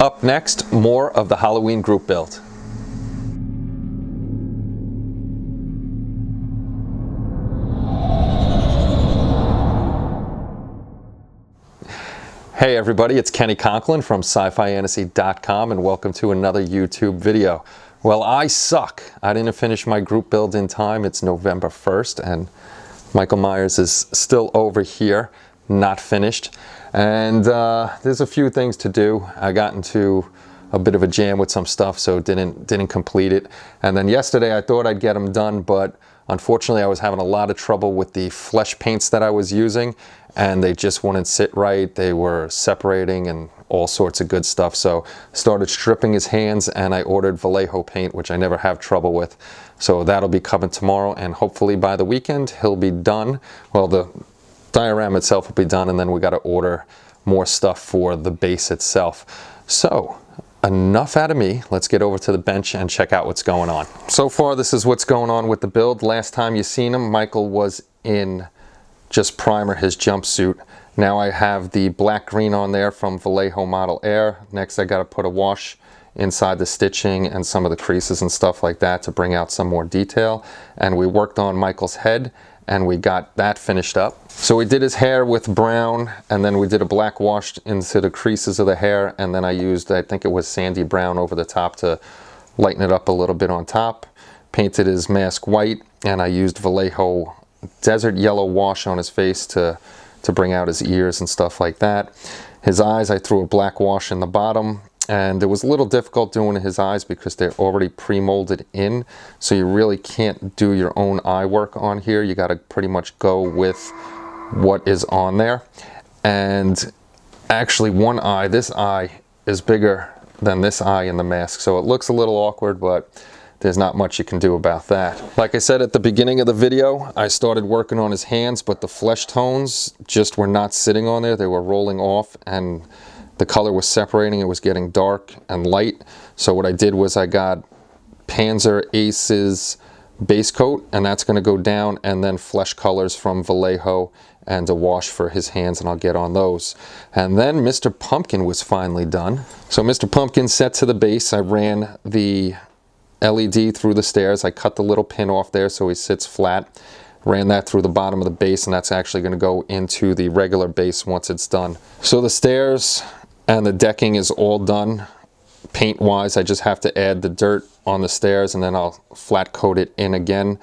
Up next, more of the Halloween group build. Hey everybody, it's Kenny Conklin from SciFiantasy.com and welcome to another YouTube video. Well, I suck. I didn't finish my group build in time. It's November 1st and Michael Myers is still over here, not finished. And there's a few things to do. I got into a bit of a jam with some stuff, so didn't complete it. And then yesterday I thought I'd get them done, but unfortunately I was having a lot of trouble with the flesh paints that I was using, and they just wouldn't sit right. They were separating and all sorts of good stuff. So started stripping his hands and I ordered Vallejo paint, which I never have trouble with. So that'll be coming tomorrow, and hopefully by the weekend he'll be done. Well, the diorama itself will be done, and then we got to order more stuff for the base itself. So enough out of me. Let's get over to the bench and check out what's going on. So far, this is what's going on with the build. Last time you seen him, Michael was in just primer, his jumpsuit. Now I have the black green on there from Vallejo Model Air. Next I got to put a wash inside the stitching and some of the creases and stuff like that to bring out some more detail. And we worked on Michael's head and we got that finished up. So we did his hair with brown, and then we did a black wash into the creases of the hair, and then I used, I think it was sandy brown over the top to lighten it up a little bit on top. Painted his mask white, and I used Vallejo desert yellow wash on his face to bring out his ears and stuff like that. His eyes, I threw a black wash in the bottom, and it was a little difficult doing his eyes because they're already pre-molded in, so you really can't do your own eye work on here. You got to pretty much go with what is on there. And actually one eye, this eye is bigger than this eye in the mask, so it looks a little awkward, but there's not much you can do about that. Like I said at the beginning of the video, I started working on his hands, but the flesh tones just were not sitting on there. They were rolling off and the color was separating. It was getting dark and light. So what I did was I got Panzer Ace's base coat, and that's going to go down, and then flesh colors from Vallejo and a wash for his hands, and I'll get on those. And then Mr. Pumpkin was finally done. So Mr. Pumpkin set to the base. I ran the LED through the stairs. I cut the little pin off there so he sits flat. Ran that through the bottom of the base, and that's actually going to go into the regular base once it's done. So the stairs and the decking is all done. Paint wise, I just have to add the dirt on the stairs, and then I'll flat coat it in again.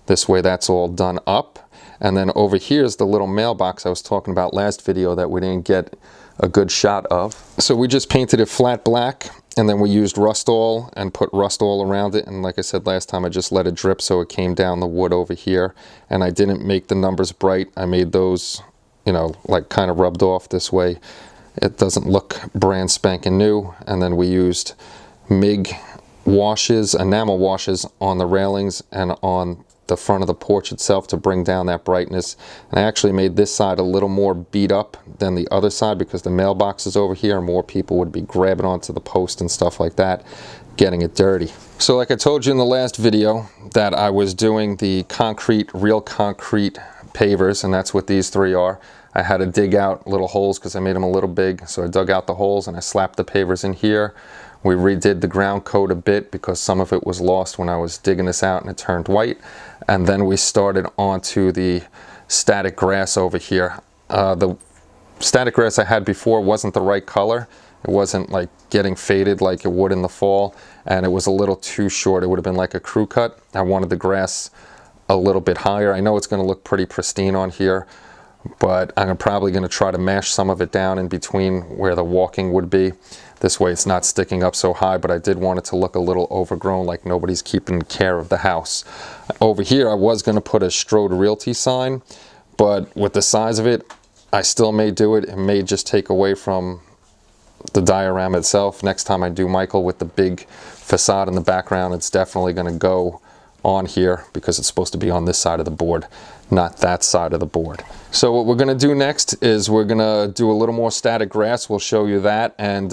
This way that's all done up. And then over here is the little mailbox I was talking about last video that we didn't get a good shot of. So we just painted it flat black, and then we used rust all and put rust all around it. And like I said last time, I just let it drip so it came down the wood over here. And I didn't make the numbers bright. I made those, you know, like kind of rubbed off this way. It doesn't look brand spanking new. And then we used MIG washes, enamel washes on the railings and on the front of the porch itself to bring down that brightness. And I actually made this side a little more beat up than the other side because the mailbox is over here and more people would be grabbing onto the post and stuff like that, getting it dirty. So like I told you in the last video that I was doing the concrete, real concrete pavers, and that's what these three are. I had to dig out little holes because I made them a little big, so I dug out the holes and I slapped the pavers in here. We redid the ground coat a bit because some of it was lost when I was digging this out and it turned white. And then we started onto the static grass over here. The static grass I had before wasn't the right color. It wasn't like getting faded like it would in the fall, and it was a little too short. It would have been like a crew cut. I wanted the grass a little bit higher. I know it's going to look pretty pristine on here, but I'm probably going to try to mash some of it down in between where the walking would be. This way it's not sticking up so high, but I did want it to look a little overgrown, like nobody's keeping care of the house. Over here I was going to put a Strode Realty sign, but with the size of it, I still may do it. It may just take away from the diorama itself. Next time I do Michael with the big facade in the background, it's definitely going to go on here because it's supposed to be on this side of the board, not that side of the board. So what we're going to do next is we're going to do a little more static grass. We'll show you that. And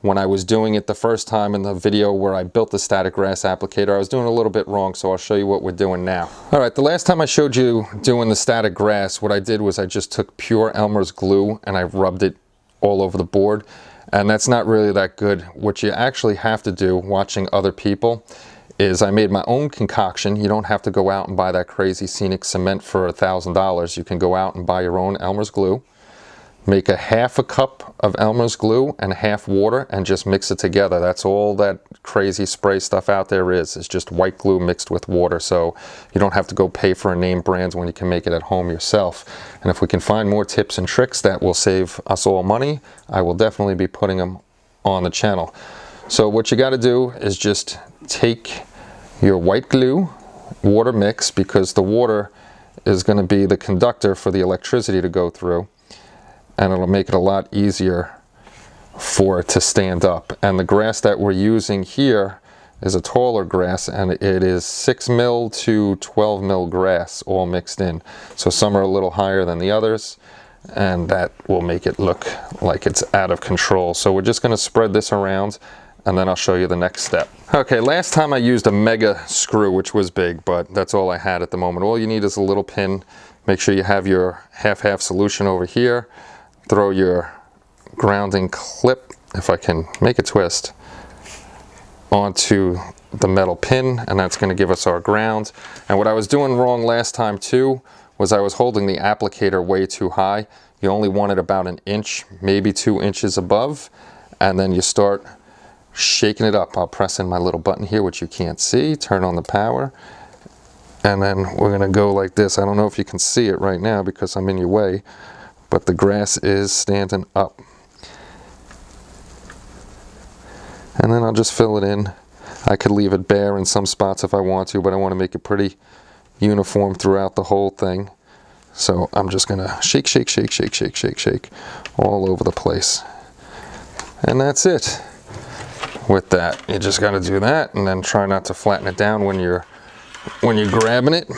when I was doing it the first time in the video where I built the static grass applicator, I was doing a little bit wrong, so I'll show you what we're doing now. All right, the last time I showed you doing the static grass, what I did was I just took pure Elmer's glue and I rubbed it all over the board. and that's not really that good. What you actually have to do, watching other people, is I made my own concoction. You don't have to go out and buy that crazy scenic cement for $1,000. You can go out and buy your own Elmer's glue. Make a half a cup of Elmer's glue and half water and just mix it together. That's all that crazy spray stuff out there is. It's just white glue mixed with water. So you don't have to go pay for a name brand when you can make it at home yourself. And if we can find more tips and tricks that will save us all money, I will definitely be putting them on the channel. So what you got to do is just take your white glue, water mix, because the water is going to be the conductor for the electricity to go through, and it'll make it a lot easier for it to stand up. And the grass that we're using here is a taller grass, and it is 6 mil to 12 mil grass all mixed in. So some are a little higher than the others, and that will make it look like it's out of control. So we're just going to spread this around, and then I'll show you the next step. Okay, last time I used a mega screw, which was big, but that's all I had at the moment. All you need is a little pin. Make sure you have your half-half solution over here. Throw your grounding clip, if I can make a twist, onto the metal pin, and that's going to give us our ground. And what I was doing wrong last time too was I was holding the applicator way too high. You only want it about 1 inch, maybe 2 inches above, and then you start shaking it up. I'll press in my little button here, which you can't see, turn on the power, and then we're going to go like this. I don't know if you can see it right now because I'm in your way, but the grass is standing up. And then I'll just fill it in. I could leave it bare in some spots if I want to, but I want to make it pretty uniform throughout the whole thing. So I'm just gonna shake, shake, shake, shake, shake, shake, shake all over the place. And that's it. With that, you just gotta do that, and then try not to flatten it down when you're grabbing it.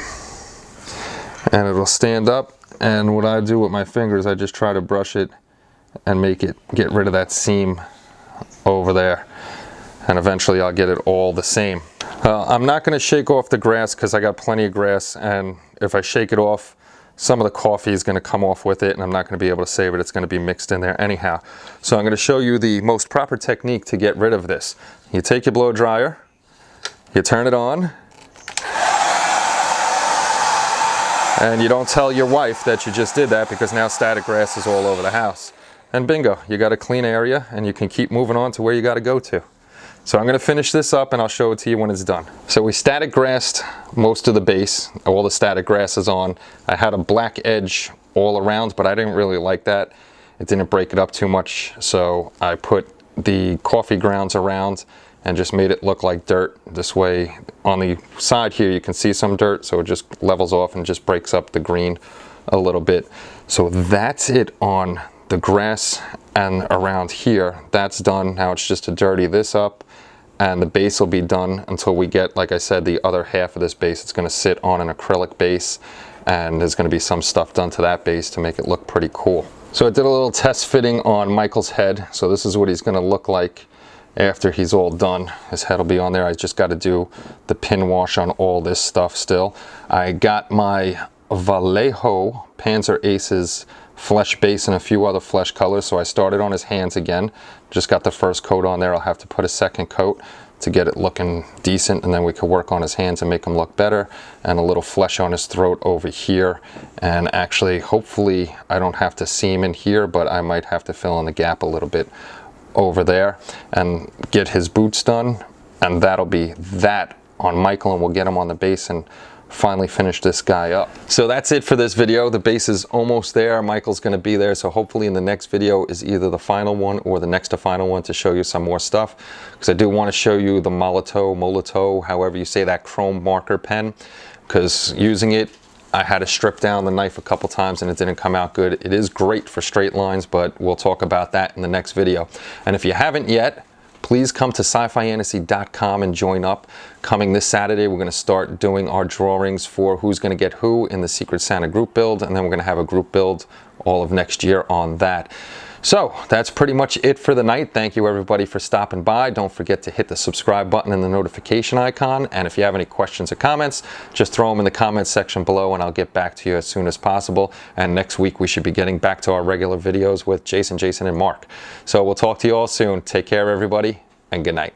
And it'll stand up. And what I do with my fingers, I just try to brush it and get rid of that seam over there. And eventually I'll get it all the same. I'm not going to shake off the grass because I got plenty of grass, and if I shake it off, some of the coffee is going to come off with it, and I'm not going to be able to save it. It's going to be mixed in there anyhow. So I'm going to show you the most proper technique to get rid of this. You take your blow dryer, you turn it on, and you don't tell your wife that you just did that, because now static grass is all over the house. And bingo, you got a clean area, and you can keep moving on to where you got to go to. So I'm going to finish this up and I'll show it to you when it's done. So we static grassed most of the base. All the static grass is on. I had a black edge all around, but I didn't really like that. It didn't break it up too much, so I put the coffee grounds around and just made it look like dirt. This way, on the side here you can see some dirt, so it just levels off and just breaks up the green a little bit. So that's it on the grass and around here. That's done. Now it's just to dirty this up, and the base will be done until we get, like I said, the other half of this base. It's going to sit on an acrylic base, and there's going to be some stuff done to that base to make it look pretty cool. So I did a little test fitting on Michael's head. So this is what he's going to look like after he's all done. His head will be on there. I just got to do the pin wash on all this stuff still. I got my Vallejo Panzer Aces flesh base and a few other flesh colors, so I started on his hands again. Just got the first coat on there. I'll have to put a second coat to get it looking decent, and then we can work on his hands and make them look better, and a little flesh on his throat over here. And actually, hopefully I don't have to seam in here, but I might have to fill in the gap a little bit over there and get his boots done, and that'll be that on Michael, and we'll get him on the base and finally finish this guy up. So that's it for this video. The base is almost there. Michael's going to be there, so hopefully in the next video is either the final one or the next to final one to show you some more stuff, because I do want to show you the Molotow, however you say that, chrome marker pen, because using it I had to strip down the knife a couple times and it didn't come out good. It is great for straight lines, but we'll talk about that in the next video. And if you haven't yet, please come to SciFiantasy.com and join up. Coming this Saturday, we're going to start doing our drawings for who's going to get who in the Secret Santa group build, and then we're going to have a group build all of next year on that. So that's pretty much it for the night. Thank you everybody for stopping by. Don't forget to hit the subscribe button and the notification icon. And if you have any questions or comments, just throw them in the comments section below and I'll get back to you as soon as possible. And next week we should be getting back to our regular videos with Jason, and Mark. So we'll talk to you all soon. Take care everybody, and good night.